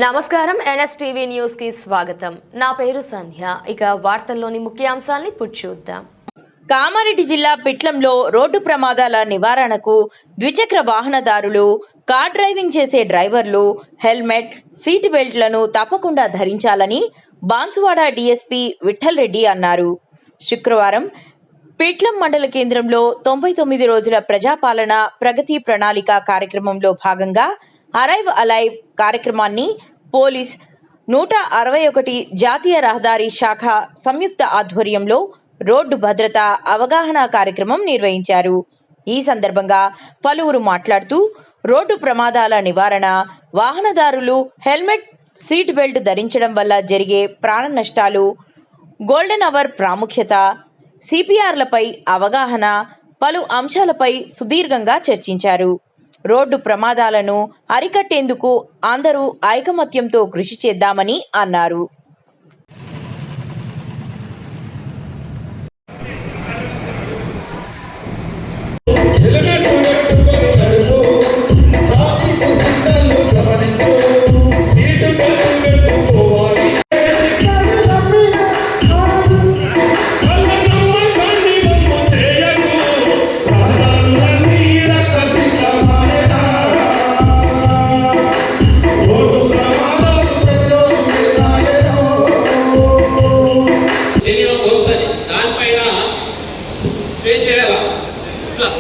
నమస్కారం NSTV news కి స్వాగతం. నా పేరు సంధ్య. ఇక వార్తల్లోని ముఖ్యాంశాలను ఇప్పుడు చూద్దాం. కామారెడ్డి జిల్లా పిట్లంలో రోడ్డు ప్రమాదాల నివారణకు ద్విచక్ర వాహనదారులు, కార్ డ్రైవింగ్ చేసే డ్రైవర్లు హెల్మెట్, సీట్ బెల్ట్లను తప్పకుండా ధరించాలని బాన్సువాడ డీఎస్పీ విఠల్ రెడ్డి అన్నారు. శుక్రవారం పిట్లం మండల కేంద్రంలో 99 రోజుల ప్రజాపాలన ప్రగతి ప్రణాళిక కార్యక్రమంలో భాగంగా అరైవ్ అలైవ్ కార్యక్రమాన్ని పోలీస్ 161 జాతీయ రహదారి శాఖ సంయుక్త ఆధ్వర్యంలో రోడ్డు భద్రత అవగాహన కార్యక్రమం నిర్వహించారు. ఈ సందర్భంగా పలువురు మాట్లాడుతూ రోడ్డు ప్రమాదాల నివారణ, వాహనదారులు హెల్మెట్, సీట్ బెల్ట్ ధరించడం వల్ల జరిగే ప్రాణ నష్టాలు, గోల్డెన్ అవర్ ప్రాముఖ్యత, సిపిఆర్లపై అవగాహన, పలు అంశాలపై సుదీర్ఘంగా చర్చించారు. రోడ్డు ప్రమాదాలను అరికట్టేందుకు అందరూ ఐకమత్యంతో కృషి చేద్దామని అన్నారు.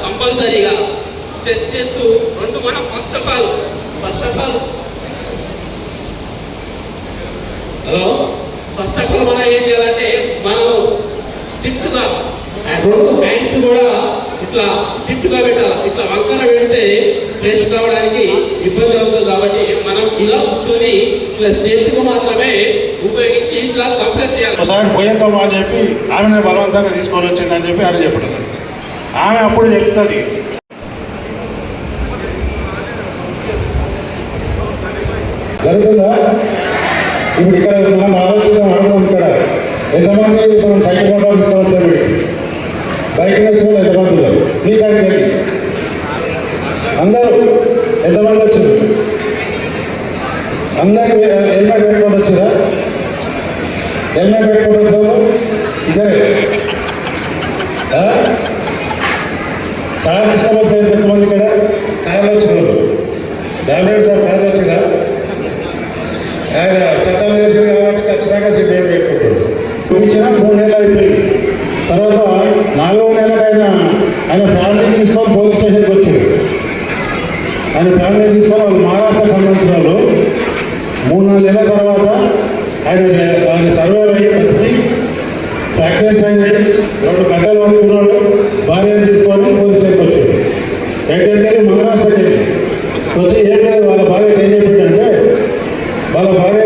కంపల్సరీగా స్ట్రెస్ చేస్తూ రెండు మనం ఫస్ట్ ఆఫ్ ఆల్ మనం ఏం చేయాలంటే మనం స్ట్రిక్ట్గా రెండు హ్యాండ్స్ కూడా ఇట్లా స్ట్రిక్ట్గా పెట్టాలి. ఇట్లా వంకర పెడితే ఫ్రెష్ కావడానికి ఇబ్బంది అవుతుంది. కాబట్టి మనం ఇలా కూర్చొని ఇట్లా స్ట్రెయిట్గా మాత్రమే ఉపయోగించి ఇట్లా కంప్రెస్ చేయాలి. ఒకసారి పోయేద్దామా అని చెప్పి ఆమెను బలవంతంగా తీసుకొని వచ్చిందని చెప్పి ఆయన చెప్పడం, ఆమె అప్పుడు చెప్తుంది. జరుగుతుందా? ఇప్పుడు ఇక్కడ మనం ఆలోచిద్దాం, అడుగుదాం. ఇక్కడ ఎంతమంది మనం సైకిల్ కొట్టాలి తీసుకోవచ్చు, బైక్ నేర్చుకోవాలి ఎంతమంది మీ కాడికి అందరూ ఎంతమంది వచ్చారు? అందరికి హెల్మెట్ పెట్టుకొని వచ్చారా? హెల్మెట్ పెట్టుకొని వచ్చారు ఇద్దరే. కార్ తీసుకోవచ్చు ఎంతమంది? ఇక్కడ కార్లు వచ్చినారు, డామినేట్ సార్ కార్లు వచ్చినా ఆయన చట్టం చేసింది కాబట్టి ఖచ్చితంగా సిబ్బంది పెట్టుకుంటాడు. ఇచ్చిన 3 నెలలు అయిపోయింది. తర్వాత 4వ నెలకైనా ఆయన ఫ్యామిలీ తీసుకొని పోలీస్ స్టేషన్కి వచ్చాడు. ఆయన ఫ్యామిలీ తీసుకొని వాళ్ళు మహారాష్ట్రకు సంబంధించిన వాళ్ళు 3-4 నెలల తర్వాత ఆయన సర్వే అయ్యి బతికి ఫ్రాక్చర్స్ అయింది, 2 గంటలు పడుకున్నాడు. భార్యను తీసుకొని పోలీస్ స్టేషన్కి వచ్చాడు. ఎక్కడికి మహారాష్ట్రకి వచ్చి ఏం లేదు, వాళ్ళ భార్య ఏం చెప్పిందంటే వాళ్ళ భార్య